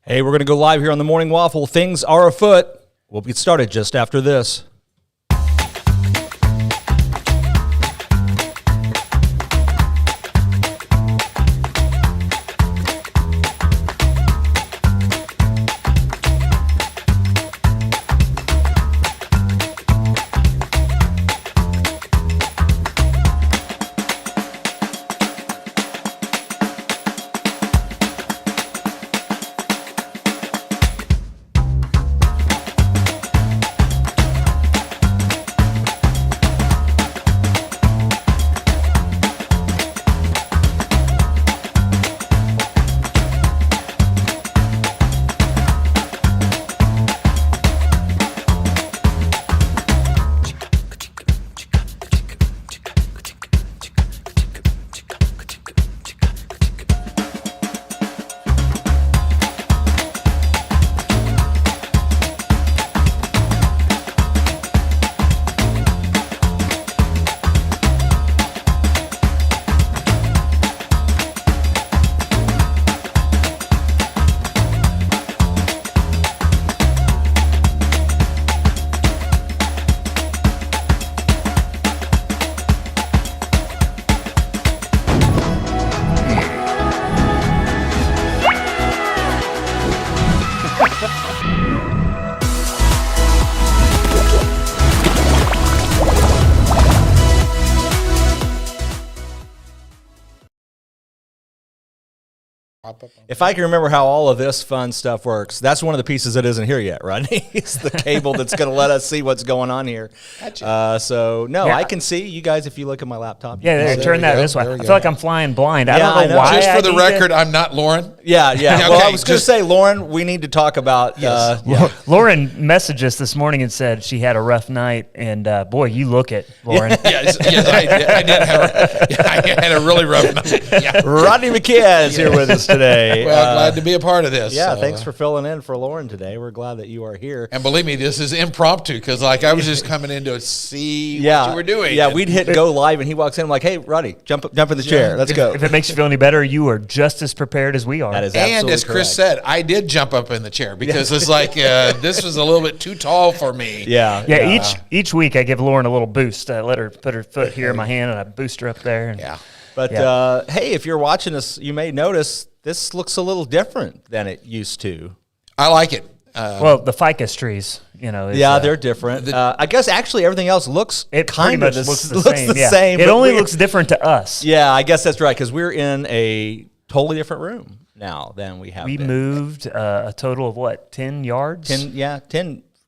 Hey, we're going to go live here on the Morning Waffle. Things are afoot. We'll get started just after this. If I can remember how all of this fun stuff works, that's one of the pieces that isn't here yet, Rodney. It's the cable that's going to let us see what's going on here. Gotcha. I can see you guys if you look at my laptop. Yeah, turn that this way. I feel like I'm flying blind. I don't know why. Just for the record, I'm not Lauren. Yeah. Okay, well, I was going to say, Lauren, we need to talk about. Lauren messaged us this morning and said she had a rough night, and boy, you look it, Lauren. Yes, I had a really rough night. Yeah. Rodney McKay is here with us today. Well, glad to be a part of this. Yeah, thanks for filling in for Lauren today. We're glad that you are here. And believe me, this is impromptu because, I was just coming in to see what you were doing. Yeah, we'd hit go live, and he walks in. I'm like, hey, Rodney, jump in the chair. Let's go. If it makes you feel any better, you are just as prepared as we are. That is absolutely and as Chris said, I did jump up in the chair because it's like this was a little bit too tall for me. Yeah. Each week I give Lauren a little boost. I let her put her foot here in my hand, and I boost her up there. And, But hey, if you're watching us, you may notice this looks a little different than it used to. I like it. Well, the ficus trees, they're different. I guess actually everything else looks kind of looks the same. It only looks different to us. Yeah, I guess that's right because we're in a totally different room now than we have. We moved a total of what, 10 yards? 10 yards.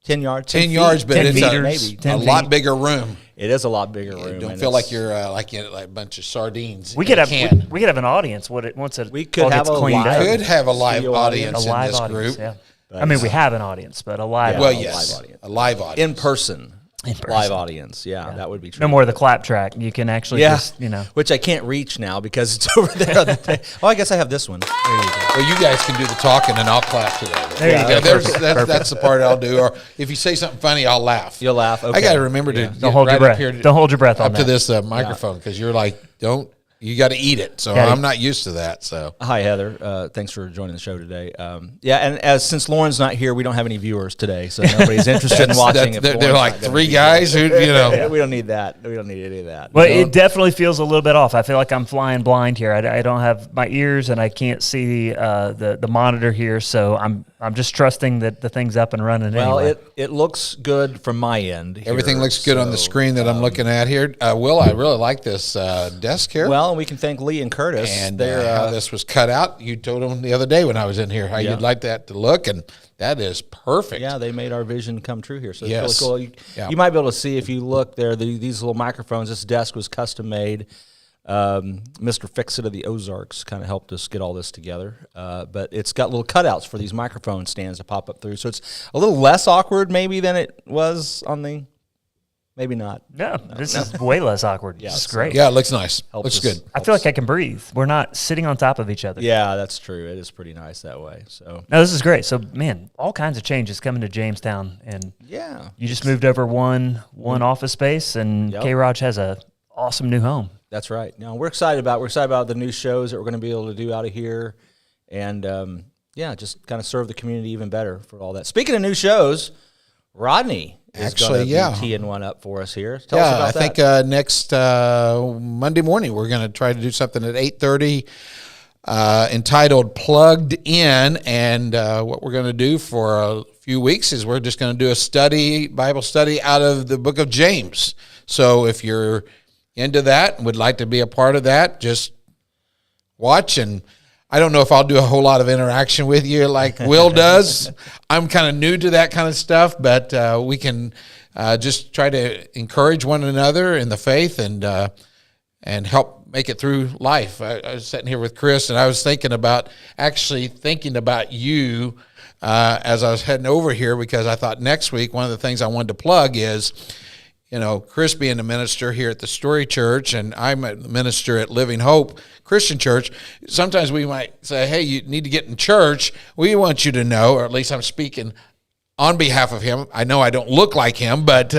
10 yards, but it's a lot bigger room. It is a lot bigger room. Don't feel like you're like a bunch of sardines. We could have an audience. Once it we could all have gets cleaned up. Could have a live audience in this group. Yeah. I mean, we have an audience, but a live audience. A live audience. In person. Live audience, that would be true. No more of the clap track. You can actually just, Which I can't reach now because it's over there on the table. Oh, I guess I have this one. There you go. Well, you guys can do the talking and I'll clap to that. There you go. That's the part I'll do. Or if you say something funny, I'll laugh. You'll laugh. Okay. I got to remember to don't hold your breath. Don't hold your breath up to this microphone because you're like, you got to eat it. So I'm not used to that. So hi, Heather. Thanks for joining the show today. And since Lauren's not here, we don't have any viewers today, so nobody's interested in watching. They're like three guys who, we don't need that. We don't need any of that. Well, it definitely feels a little bit off. I feel like I'm flying blind here. I don't have my ears and I can't see the monitor here, so I'm just trusting that the thing's up and running. Well, anyway. it looks good from my end. Everything looks good on the screen that I'm looking at here. Will, I really like this desk here. Well, we can thank Lee and Curtis. And how this was cut out. You told them the other day when I was in here how you'd like that to look, and that is perfect. Yeah, they made our vision come true here. So it's really cool. You might be able to see if you look there, these little microphones. This desk was custom made. Mr. Fix-It of the Ozarks kind of helped us get all this together. But it's got little cutouts for these microphone stands to pop up through. So it's a little less awkward maybe than it was on the... Maybe not. No, this is way less awkward. Yeah, it's great. Yeah, it looks nice. Looks good. I feel like I can breathe. We're not sitting on top of each other. Yeah, that's true. It is pretty nice that way. So no, this is great. So man, all kinds of changes coming to Jamestown, and you just moved over one office space, and K-ROG has a awesome new home. That's right. Now we're excited about the new shows that we're going to be able to do out of here, and just kind of serve the community even better for all that. Speaking of new shows, Rodney is going to be teeing one up for us here. Tell us about that. I think next Monday morning we're going to try to do something at 8:30 entitled Plugged In. And what we're going to do for a few weeks is we're just going to do a Bible study out of the book of James. So if you're into that and would like to be a part of that, just watch. And I don't know if I'll do a whole lot of interaction with you like Will does. I'm kind of new to that kind of stuff, but we can just try to encourage one another in the faith and help make it through life. I was sitting here with Chris, and I was thinking about you as I was heading over here, because I thought next week one of the things I wanted to plug is, Chris being a minister here at the Story Church, and I'm a minister at Living Hope Christian Church. Sometimes we might say, hey, you need to get in church. We want you to know, or at least I'm speaking on behalf of him. I know I don't look like him, but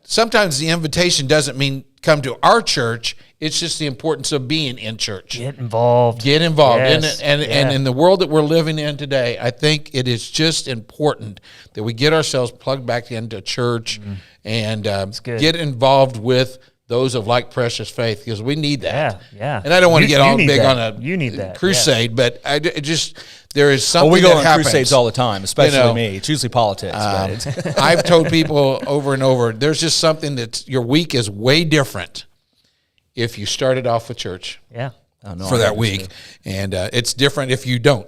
sometimes the invitation doesn't mean come to our church. It's just the importance of being in church. Get involved. Yes. And in the world that we're living in today, I think it is just important that we get ourselves plugged back into church and get involved with those of like precious faith, because we need that. Yeah. And I don't want to get all big that. on a crusade, but there is something we go that on happens. crusades all the time, especially me. It's usually politics. But I've told people over and over, there's just something that your week is way different if you started off with church. Yeah. For that week. And it's different if you don't.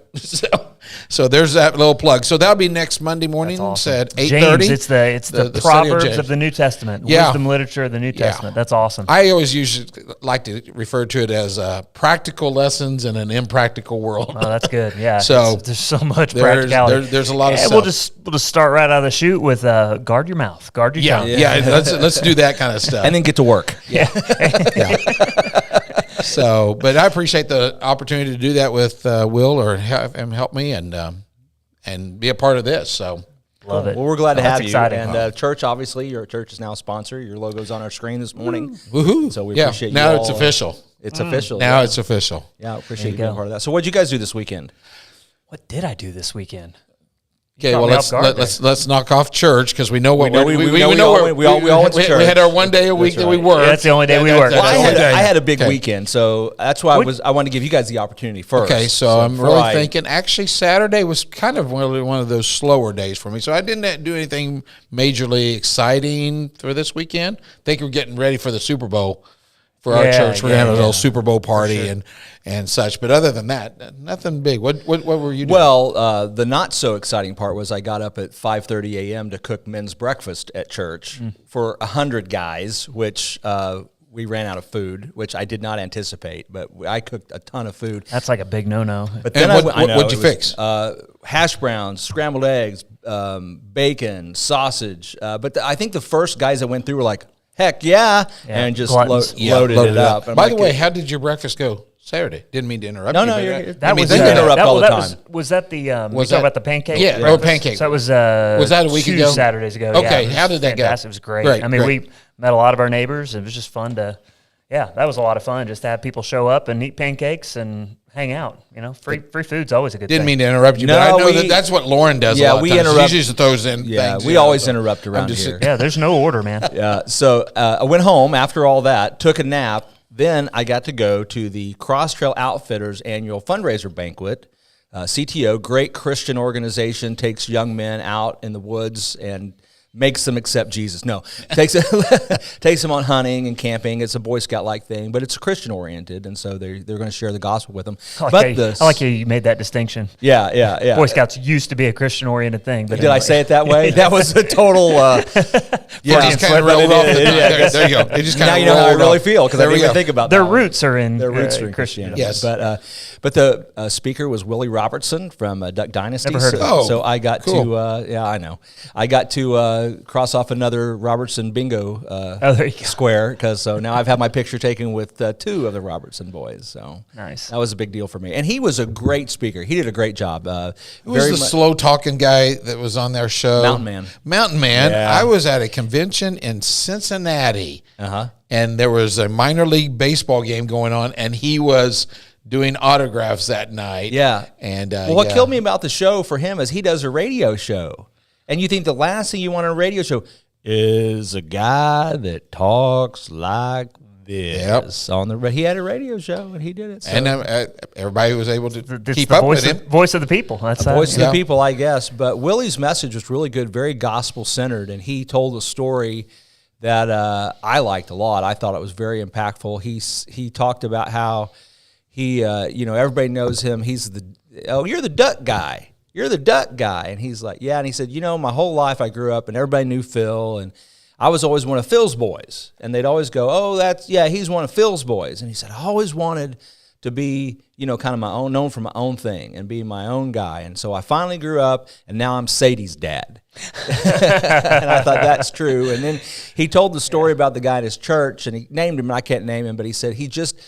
So there's that little plug. So that'll be next Monday morning at 8:30. James, it's the Proverbs of the New Testament, wisdom literature of the New Testament. That's awesome. I always usually like to refer to it as practical lessons in an impractical world. Oh, that's good. Yeah. So there's so much practicality. There's a lot of stuff. We'll just start right out of the chute with guard your mouth, guard your tongue. Yeah. Let's do that kind of stuff, and then get to work. Yeah. So, but I appreciate the opportunity to do that with Will, or have him help me and be a part of this. So, love it. Well, we're glad to have you. Exciting. And church, obviously, your church is now a sponsor. Your logo's on our screen this morning. Woohoo! So we appreciate you. Now all. it's official. It's official. Now it's official. Yeah, I appreciate you being part of that. So, what did you guys do this weekend? What did I do this weekend? Okay, well let's knock off church, because we know what we all went to church. We had our one day a week that we worked. Yeah, that's the only day we worked. Well, I had a big weekend, so that's why I wanted to give you guys the opportunity first. Okay, so I'm really thinking. Actually, Saturday was kind of one of those slower days for me, so I didn't do anything majorly exciting for this weekend. I think we're getting ready for the Super Bowl for our church. We're gonna have a little Super Bowl party and such. But other than that, nothing big. What were you doing? Well, the not so exciting part was I got up at 5:30 a.m. to cook men's breakfast at church for 100 guys, which we ran out of food, which I did not anticipate. But I cooked a ton of food. That's like a big no-no. But then what'd you fix? Hash browns, scrambled eggs, bacon, sausage. But I think the first guys that went through were like, heck yeah, and just loaded it up. By the way, how did your breakfast go Saturday? Didn't mean to interrupt you. No, they interrupt all the time. Was that the, was talking about the pancake? Yeah, pancake. So that was that a week ago? 2 Saturdays ago. Okay, yeah, how did that go? It was great. I mean, we met a lot of our neighbors. It was just fun to, that was a lot of fun just to have people show up and eat pancakes and hang out. Free food's always a good thing. Didn't mean to interrupt you, but I know that's what Lauren does a lot of times. She usually throws in things. We always interrupt around here. Yeah, there's no order, man. Yeah, so I went home after all that, took a nap. Then I got to go to the Cross Trail Outfitters annual fundraiser banquet. CTO, great Christian organization, takes young men out in the woods and makes them accept Jesus. No, takes them on hunting and camping. It's a Boy Scout-like thing, but it's Christian oriented, and so they're going to share the gospel with them. I like how you made that distinction. Yeah. Boy Scouts used to be a Christian oriented thing, but did I say it that way? That was a total. Just kind of rolled off. There you go. They just kind now of you know how I really feel, because I didn't even think about their that. roots are in Christianity. Yes, but the speaker was Willie Robertson from Duck Dynasty. Never heard of him. So I got to I know. I got to cross off another Robertson bingo square, because now I've had my picture taken with 2 of the Robertson boys. So nice. That was a big deal for me. And he was a great speaker. He did a great job. Who was the slow talking guy that was on their show? Mountain Man. Yeah. I was at a convention in Cincinnati, and there was a minor league baseball game going on, and he was doing autographs that night. Yeah. And well, what killed me about the show for him is he does a radio show. And you think the last thing you want on a radio show is a guy that talks like this on the. But he had a radio show and he did it. So. And everybody was able to keep up with him. Voice of the people. That's voice of the people, I guess. But Willie's message was really good, very gospel centered, and he told a story that I liked a lot. I thought it was very impactful. He talked about how he, everybody knows him. He's you're the duck guy. You're the duck guy. And he's like, yeah. And he said, my whole life I grew up and everybody knew Phil. And I was always one of Phil's boys. And they'd always go, he's one of Phil's boys. And he said, I always wanted to be, kind of my own, known for my own thing and be my own guy. And so I finally grew up and now I'm Sadie's dad. And I thought that's true. And then he told the story about the guy at his church and he named him, and I can't name him, but he said he just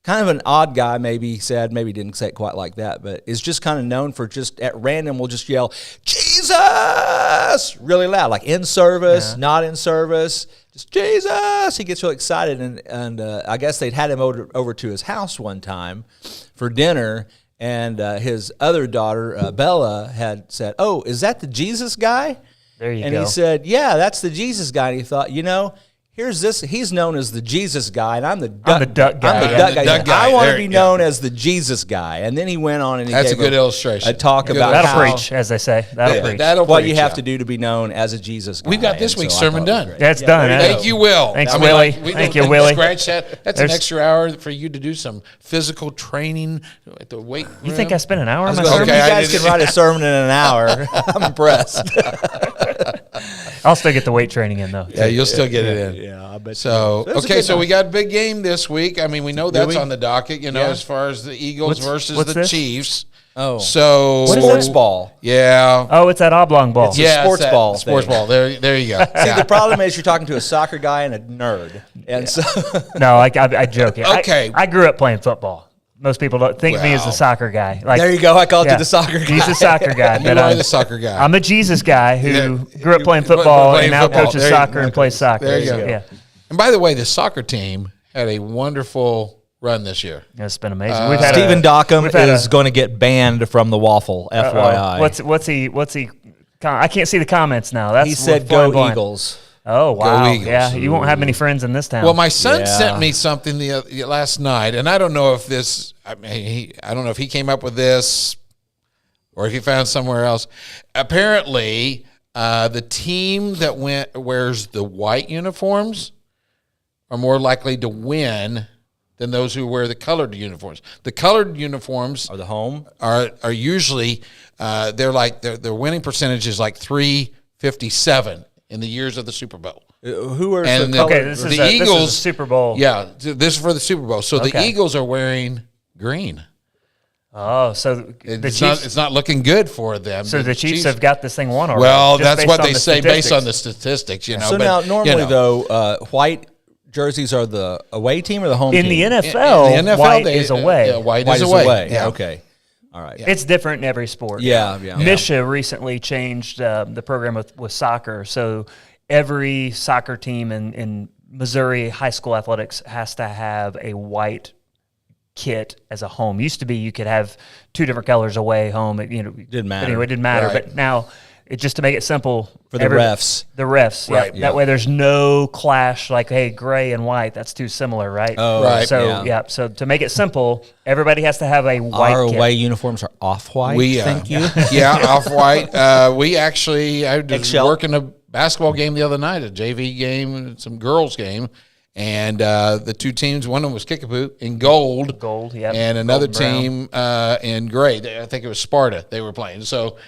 kind of an odd guy, maybe he said, maybe he didn't say it quite like that, but is just kind of known for just at random will just yell, Jesus, really loud, like in service, not in service, just Jesus. He gets really excited, and I guess they'd had him over to his house one time for dinner, and his other daughter, Bella, had said, oh, is that the Jesus guy? There you go. And he said, yeah, that's the Jesus guy. And he thought, here's this. He's known as the Jesus guy, and I'm the duck guy. I'm the duck guy. I want to be known as the Jesus guy. And then he went on and he That's gave a good illustration. A talk about that'll how, preach, as they say. That'll preach. What you have to do to be known as a Jesus guy. We've got this week's sermon done. That's done. Thank you, Will. Thanks, Willie. Thank you, Willie. Scratch that. That's an extra hour for you to do some physical training at the weight room. You think I spent an hour on my sermon? sermon? You guys can write a sermon in an hour. I'm impressed. I'll still get the weight training in, though. Yeah, you'll still get it in. Yeah, I bet. So, so we got a big game this week. I mean, we know that's on the docket, as far as the Eagles versus the Chiefs. Oh. So sports ball. Yeah. Oh, it's that oblong ball. It's a sports ball. Sports ball. There you go. See, the problem is you're talking to a soccer guy and a nerd. And so No, I joke. Okay. I grew up playing football. Most people don't think of me as the soccer guy. Like, there you go. I called you the soccer guy. He's the soccer guy. You are the soccer guy. I'm a Jesus guy who grew up playing football and now coaches soccer and plays soccer. There you go. Yeah. And by the way, the soccer team had a wonderful run this year. It's been amazing. We've had Stephen Dockham is going to get banned from the Waffle, FYI. What's he? I can't see the comments now. He said, "Go Eagles." Oh, wow. Go Eagles. Yeah, you won't have many friends in this town. Well, my son sent me something last night, and I don't know if I don't know if he came up with this or if he found somewhere else. Apparently, the team that wears the white uniforms are more likely to win than those who wear the colored uniforms. The colored uniforms are the home are usually their winning percentage is like 357 in the years of the Super Bowl. Who are and the color? Okay, this is the Eagles? This is a Super Bowl. Yeah, this is for the Super Bowl. So the Eagles are wearing green. Oh, so it's not looking good for them. So the Chiefs have got this thing won already. Well, that's what they say based on the statistics. So now, normally though, white jerseys are the away team or the home team? In the NFL, white is away. White is away. Yeah. Okay. All right. It's different in every sport. Yeah. Misha recently changed the program with soccer. So every soccer team in Missouri high school athletics has to have a white kit as a home. Used to be you could have two different colors away, home. Didn't matter. Anyway, it didn't matter. Right. But now, just to make it simple for the refs. The refs, right? Yeah. That way, there's no clash. Like, hey, gray and white, that's too similar, right? Oh, right. So So to make it simple, everybody has to have a white. Our kit. away uniforms are off-white. Thank you. Yeah, off-white. I was working a basketball game the other night, a JV game, some girls game. And the two teams, one of them was Kickapoo in gold. Gold, yeah. And another team in gray. I think it was Sparta they were playing. So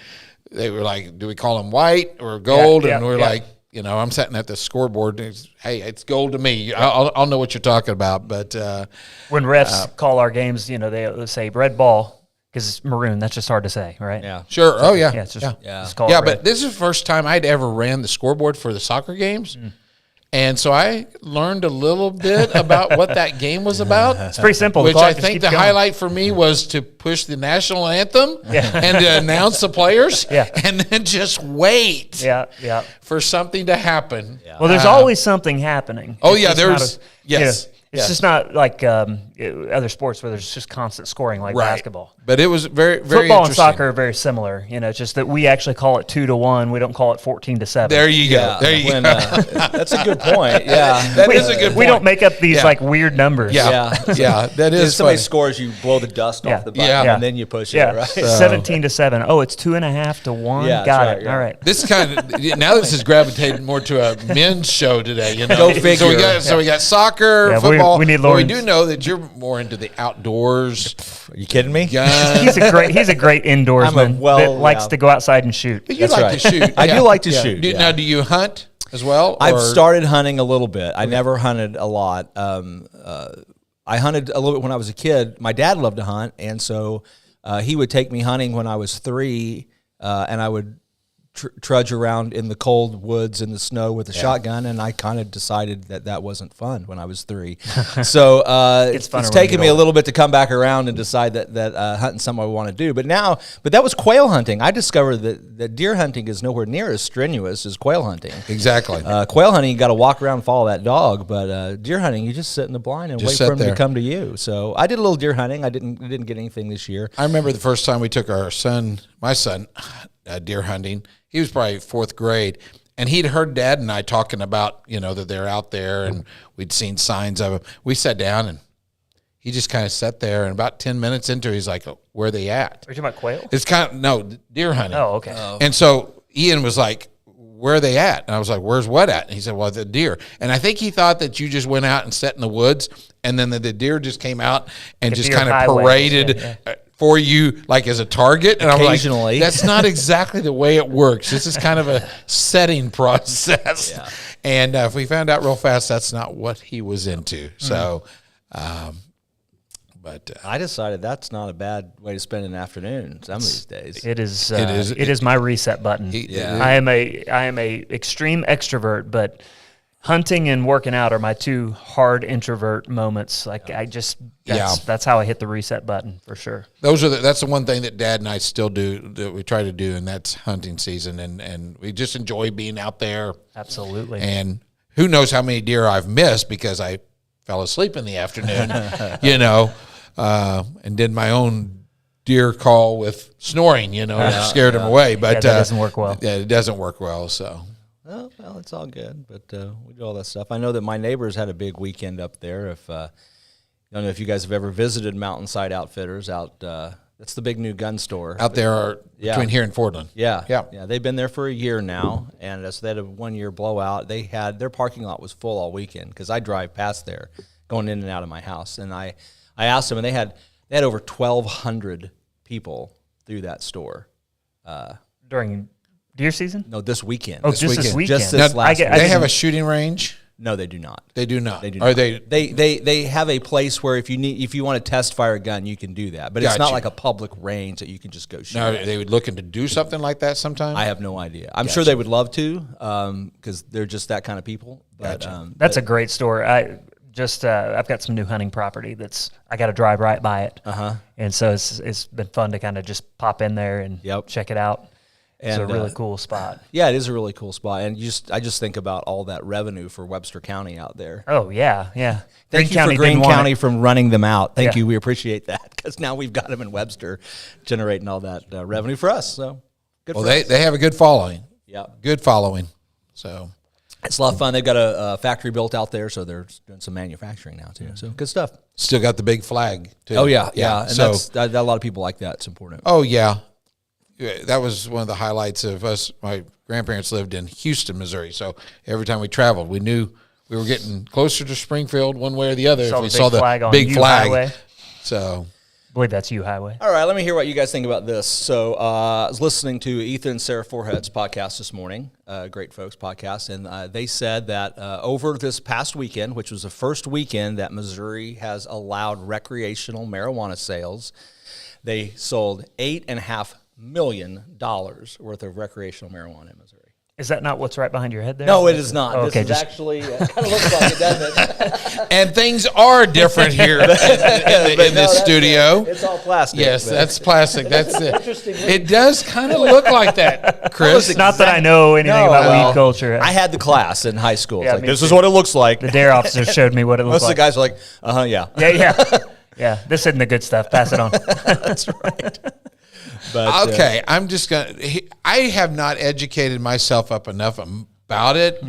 they were like, do we call them white or gold? And we're like, I'm sitting at the scoreboard. Hey, it's gold to me. I'll know what you're talking about. But when refs call our games, they say red ball because it's maroon. That's just hard to say, right? Yeah. Sure. Oh, yeah. Yeah, it's just, just call it red. But this is the first time I'd ever ran the scoreboard for the soccer games. And so I learned a little bit about what that game was about. It's pretty simple. Which I think the highlight for me was to push the national anthem and to announce the players and then just wait for something to happen. Yeah. Well, there's always something happening. Oh, yeah, there's, yes. It's just not like other sports where there's just constant scoring like basketball. But it was very Football and soccer are very similar. It's just that we actually call it 2-1. We don't call it 14-7. There you go. Yeah, there you go. That's a good point. Yeah, that is a good point. We don't make up these like weird numbers. Yeah, that is. If somebody scores, you blow the dust off the button, and then you push it. Right, 17-7. Oh, it's 2.5 to 1. Yeah, Got it. Yeah. All right. This now this has gravitated more to a men's show today. Go figure. So we got soccer, football. We need Lawrence. We do know that you're more into the outdoors. Are you kidding me? He's a great indoorsman that likes to go outside and shoot. But you like to shoot. I do like to shoot. Now, do you hunt as well? I've started hunting a little bit. I never hunted a lot. I hunted a little bit when I was a kid. My dad loved to hunt, and so he would take me hunting when I was 3, and I would trudge around in the cold woods in the snow with a shotgun, and I kind of decided that wasn't fun when I was 3. So it's taken me a little bit to come back around and decide that hunting something I want to do. But that was quail hunting. I discovered that deer hunting is nowhere near as strenuous as quail hunting. Exactly. Quail hunting, you got to walk around and follow that dog, but deer hunting, you just sit in the blind and wait for him to come to you. So I did a little deer hunting. I didn't get anything this year. I remember the first time we took my son, deer hunting. He was probably 4th grade, and he'd heard Dad and I talking about, that they're out there, and we'd seen signs of them. We sat down, and he just kind of sat there, and about 10 minutes into it, he's like, where are they at? Are you talking about quail? It's no, deer hunting. Oh, okay. Oh. And so Ian was like, where are they at? And I was like, where's what at? And he said, well, the deer. And I think he thought that you just went out and sat in the woods, and then the deer just came out and just kind of paraded for you like as a target. And occasionally. I'm like, that's not exactly the way it works. This is kind of a setting process. Yeah. And if we found out real fast, that's not what he was into. So, but I decided that's not a bad way to spend an afternoon some of these days. It is my reset button. I am a extreme extrovert, but hunting and working out are my 2 hard introvert moments. Like that's how I hit the reset button for sure. That's the one thing that Dad and I still do, that we try to do, and that's hunting season, and we just enjoy being out there. Absolutely. And who knows how many deer I've missed because I fell asleep in the afternoon, and did my own deer call with snoring, scared them away. But that doesn't work well. Yeah, it doesn't work well. So. Well, it's all good, but we do all that stuff. I know that my neighbors had a big weekend up there. I don't know if you guys have ever visited Mountainside Outfitters out. That's the big new gun store out there between here and Fordland. Yeah. They've been there for a year now, and so they had a 1-year blowout. Their parking lot was full all weekend because I drive past there, going in and out of my house, and I asked them, and they had over 1,200 people through that store during deer season? No, this weekend. Oh, just this weekend. Just this last weekend. They have a shooting range? No, they do not. They do not. They have a place where if you want to test fire a gun, you can do that. But it's not like a public range that you can just go shoot. No, they would looking to do something like that sometime? I have no idea. I'm sure they would love to because they're just that kind of people. But that's a great store. I've got some new hunting property I got to drive right by it. And so it's been fun to kind of just pop in there and check it out. It's a really cool spot. Yeah, it is a really cool spot, and I just think about all that revenue for Webster County out there. Oh yeah. Thank you for Greene County from running them out. Thank you, we appreciate that because now we've got them in Webster, generating all that revenue for us. So good. Well, they have a good following. Yeah, good following. So it's a lot of fun. They've got a factory built out there, so they're doing some manufacturing now too. So good stuff. Still got the big flag too. Oh yeah. And so a lot of people like that. It's important. Oh yeah. That was one of the highlights of us. My grandparents lived in Houston, Missouri, so every time we traveled, we knew we were getting closer to Springfield one way or the other if we saw the big flag. Highway. So I believe that's U Highway. All right, let me hear what you guys think about this. So I was listening to Ethan and Sarah Forehead's podcast this morning, great folks podcast, and they said that over this past weekend, which was the first weekend that Missouri has allowed recreational marijuana sales, they sold $8.5 million worth of recreational marijuana in Missouri. Is that not what's right behind your head there? No, it is not. Oh, okay, this is actually kind of looks like it, doesn't it? And things are different here in this studio. It's all plastic. Yes, that's plastic. That's it. It does kind of look like that, Chris. Not that I know anything about weed culture. I had the class in high school. Yeah, Like, this is what it looks like. The dare officer showed me what it looked Most like. of the guys are like, yeah. Yeah, this isn't the good stuff. Pass it on. That's right. But, okay, I'm just going to, I have not educated myself up enough about it,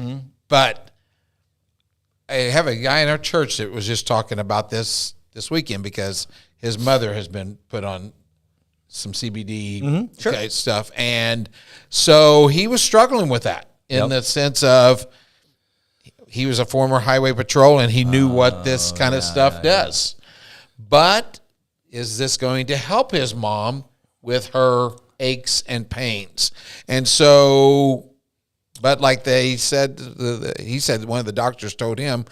but I have a guy in our church that was just talking about this weekend because his mother has been put on some CBD stuff. And so he was struggling with that in the sense of he was a former highway patrol and he knew what this kind of stuff does. But is this going to help his mom with her aches and pains? And so, but like they said, he said one of the doctors told him,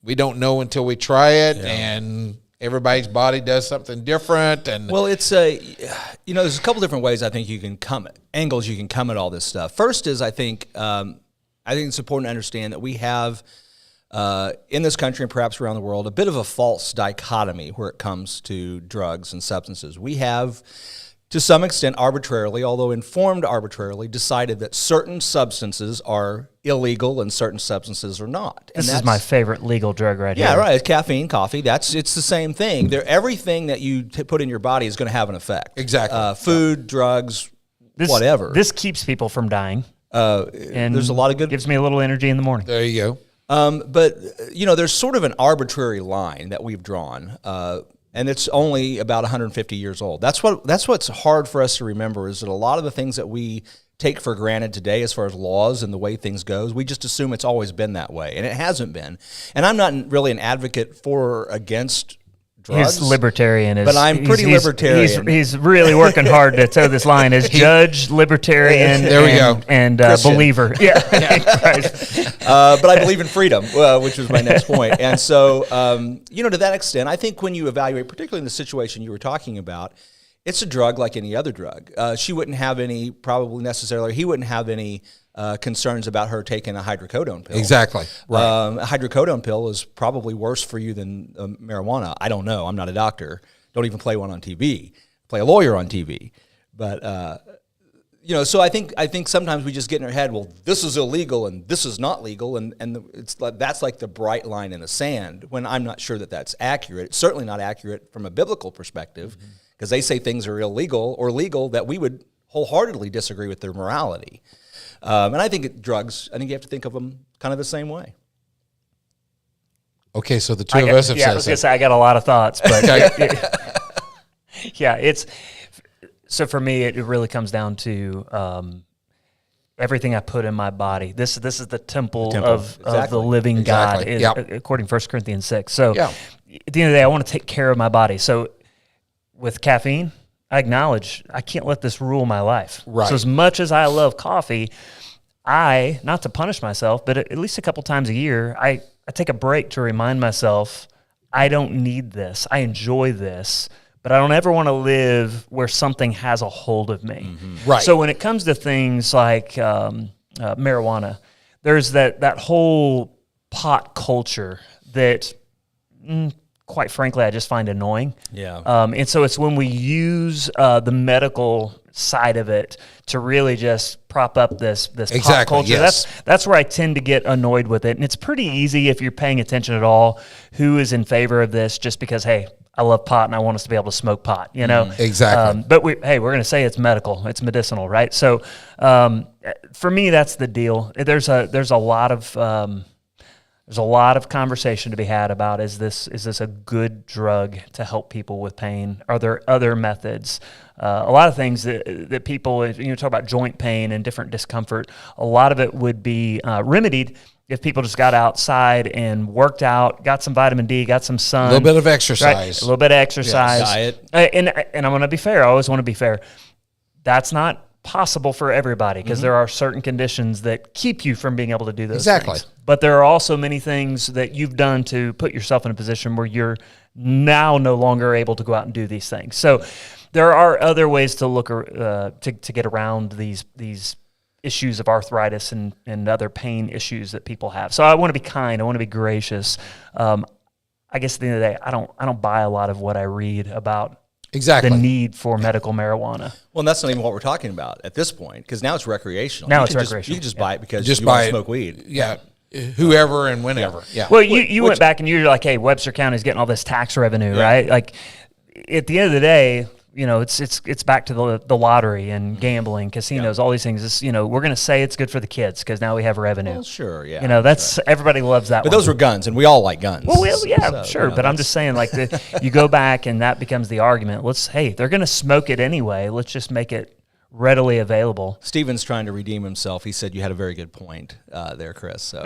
we don't know until we try it, and everybody's body does something different. And well, it's there's a couple different ways I think you can angles you can come at all this stuff. First is I think it's important to understand that we have in this country and perhaps around the world a bit of a false dichotomy where it comes to drugs and substances. We have, to some extent arbitrarily, although informed arbitrarily, decided that certain substances are illegal and certain substances are not. And this is my favorite legal drug right here. Yeah, right. It's caffeine, coffee. It's the same thing. Everything that you put in your body is going to have an effect. Exactly. Food, drugs, whatever. This keeps people from dying. And there's a lot of good. Gives me a little energy in the morning. There you go. But there's sort of an arbitrary line that we've drawn. And it's only about 150 years old. That's what's hard for us to remember, is that a lot of the things that we take for granted today as far as laws and the way things goes, we just assume it's always been that way, and it hasn't been. And I'm not really an advocate for or against drugs. He's libertarian. But I'm pretty libertarian. He's really working hard to toe this line as judge, libertarian, there we go. And believer. Yeah. But I believe in freedom, which was my next point. And so, to that extent, I think when you evaluate, particularly in the situation you were talking about, it's a drug like any other drug. She wouldn't have any, probably necessarily, he wouldn't have any concerns about her taking a hydrocodone pill. Exactly. Right. A hydrocodone pill is probably worse for you than marijuana. I don't know. I'm not a doctor. Don't even play one on TV. Play a lawyer on TV. But so I think sometimes we just get in our head, well, this is illegal and this is not legal, and that's like the bright line in the sand, when I'm not sure that that's accurate. It's certainly not accurate from a biblical perspective, because they say things are illegal or legal that we would wholeheartedly disagree with their morality. And I think drugs, I think you have to think of them kind of the same way. Okay, so the two of us have said I was going to say I got a lot of thoughts, but so for me, it really comes down to everything I put in my body. This is the temple. Of the living God, according to 1 Corinthians 6. So at the end of the day, I want to take care of my body. So with caffeine, I acknowledge I can't let this rule my life. Right. So as much as I love coffee, not to punish myself, but at least a couple times a year, I take a break to remind myself I don't need this. I enjoy this, but I don't ever want to live where something has a hold of me. Mm-hmm. Right. So when it comes to things like marijuana, there's that whole pot culture that, quite frankly, I just find annoying. Yeah. And so it's when we use the medical side of it to really just prop up this pop culture. Yes. That's where I tend to get annoyed with it. And it's pretty easy, if you're paying attention at all, who is in favor of this just because, hey, I love pot and I want us to be able to smoke pot, Exactly. But we're going to say it's medical, it's medicinal, right? So for me, that's the deal. There's a lot of conversation to be had about, is this a good drug to help people with pain? Are there other methods? A lot of things that people, talk about joint pain and different discomfort, a lot of it would be remedied if people just got outside and worked out, got some vitamin D, got some sun. A little bit of exercise. Right? A little bit of exercise. Diet. And I'm going to be fair. I always want to be fair. That's not possible for everybody, because there are certain conditions that keep you from being able to do those things. But there are also many things that you've done to put yourself in a position where you're now no longer able to go out and do these things. So there are other ways to look to get around these issues of arthritis and other pain issues that people have. So I want to be kind. I want to be gracious. I guess at the end of the day, I don't buy a lot of what I read about exactly the need for medical marijuana. Well, and that's not even what we're talking about at this point, because now it's recreational. Now it's recreational. You can just buy it because just you want buy to smoke weed. Yeah. Whoever and whenever. Yeah. Well, you went back and you're like, hey, Webster County's getting all this tax revenue, right? Like, at the end of the day, it's back to the lottery and gambling, casinos, all these things. It's, we're going to say it's good for the kids because now we have revenue. Well, sure, yeah. Everybody loves that. But those were guns, and we all like guns. Well, sure. But I'm just saying, like, you go back and that becomes the argument. They're going to smoke it anyway. Let's just make it readily available. Steven's trying to redeem himself. He said you had a very good point there, Chris. So,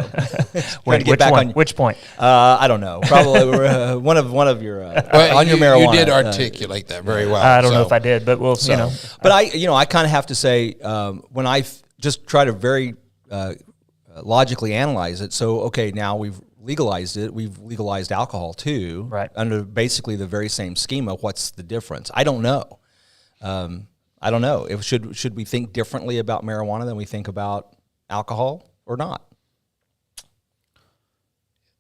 which point? I don't know. Probably one of your on your marijuana. You did articulate that very well. I don't know if I did, but we'll. But I kind of have to say when I just try to very logically analyze it. So okay, now we've legalized it. We've legalized alcohol too, right? Under basically the very same schema. What's the difference? I don't know. I don't know. Should we think differently about marijuana than we think about alcohol or not?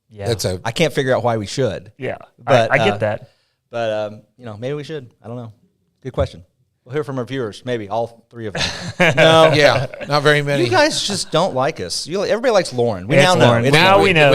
Yeah, I can't figure out why we should. Yeah, but I get that. But maybe we should. I don't know. Good question. We'll hear from our viewers. Maybe all three of them. No, yeah, not very many. You guys just don't like us. Everybody likes Lauren. We know. We know.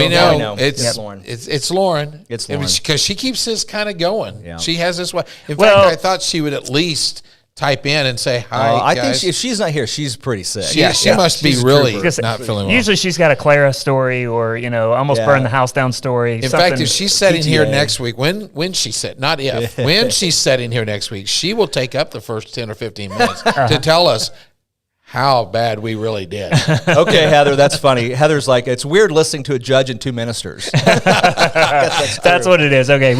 It's Lauren. It's Lauren. It's Lauren because she keeps this kind of going. Yeah. She has this way. In fact, I thought she would at least type in and say hi. I guys. think if she's not here, she's pretty sick. She must be really not feeling well. Usually she's got a Clara story or almost burned the house down story. In fact, if she's sitting here next week, when she's sitting, not if, when she's sitting here next week, she will take up the first 10 or 15 minutes to tell us how bad we really did. Okay, Heather, that's funny. Heather's like, it's weird listening to a judge and two ministers. That's what it is. Okay,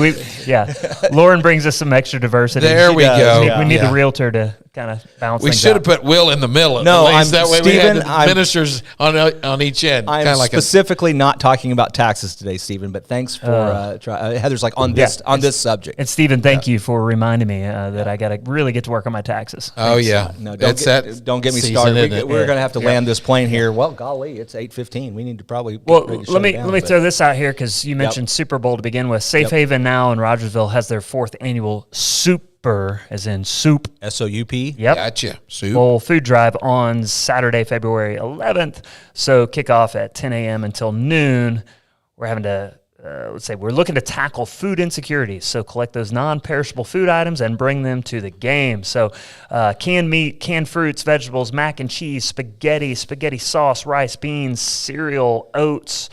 Lauren brings us some extra diversity. There we go. We need the realtor to kind of balance things out. We should have put Will in the middle. No, that way we had ministers on each end. I'm specifically not talking about taxes today, Stephen, but thanks for Heather's like on this subject. And Stephen, thank you for reminding me that I got to really get to work on my taxes. Oh, yeah. No, don't get me started. We're going to have to land this plane here. Well, golly, it's 8:15. We need to probably let me throw this out here because you mentioned Super Bowl to begin with. Safe Haven now in Rogersville has their 4th annual Super, as in soup. SOUP? Yep. Gotcha. Soup. Bowl food drive on Saturday, February 11th. So kickoff at 10 a.m. until noon. We're having to we're looking to tackle food insecurities. So collect those non-perishable food items and bring them to the game. So canned meat, canned fruits, vegetables, mac and cheese, spaghetti sauce, rice, beans, cereal, oats.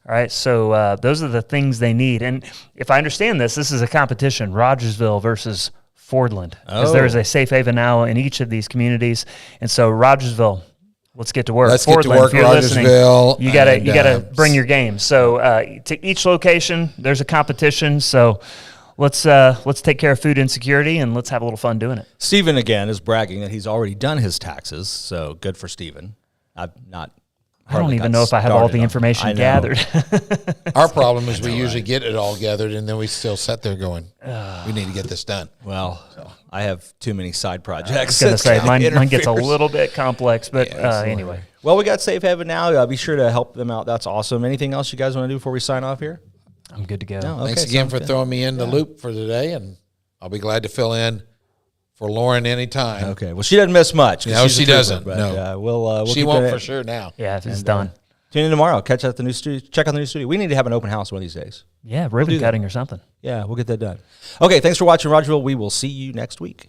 All right, so those are the things they need. And if I understand this is a competition, Rogersville versus Fordland, because there is a Safe Haven now in each of these communities. And so Rogersville, let's get to work. Let's get to work, Rogersville. You gotta bring your game. So to each location, there's a competition. So let's take care of food insecurity and let's have a little fun doing it. Stephen again is bragging that he's already done his taxes. So good for Stephen. I don't even know if I have all the information gathered. Our problem is we usually get it all gathered, and then we still sit there going, we need to get this done. Well, I have too many side projects. I was going to say, mine gets a little bit complex, but anyway. Well, we got Safe Haven now. Be sure to help them out. That's awesome. Anything else you guys want to do before we sign off here? I'm good to go. No, Thanks again for throwing me in the loop for today, and I'll be glad to fill in for Lauren anytime. Okay. Well, she doesn't miss much. No, she doesn't. But, no. We'll she won't for sure now. Yeah, it's done. Tune in tomorrow. Check out the new studio. We need to have an open house one of these days. Yeah, ribbon cutting or something. Yeah, we'll get that done. Okay, thanks for watching Rogersville. We will see you next week.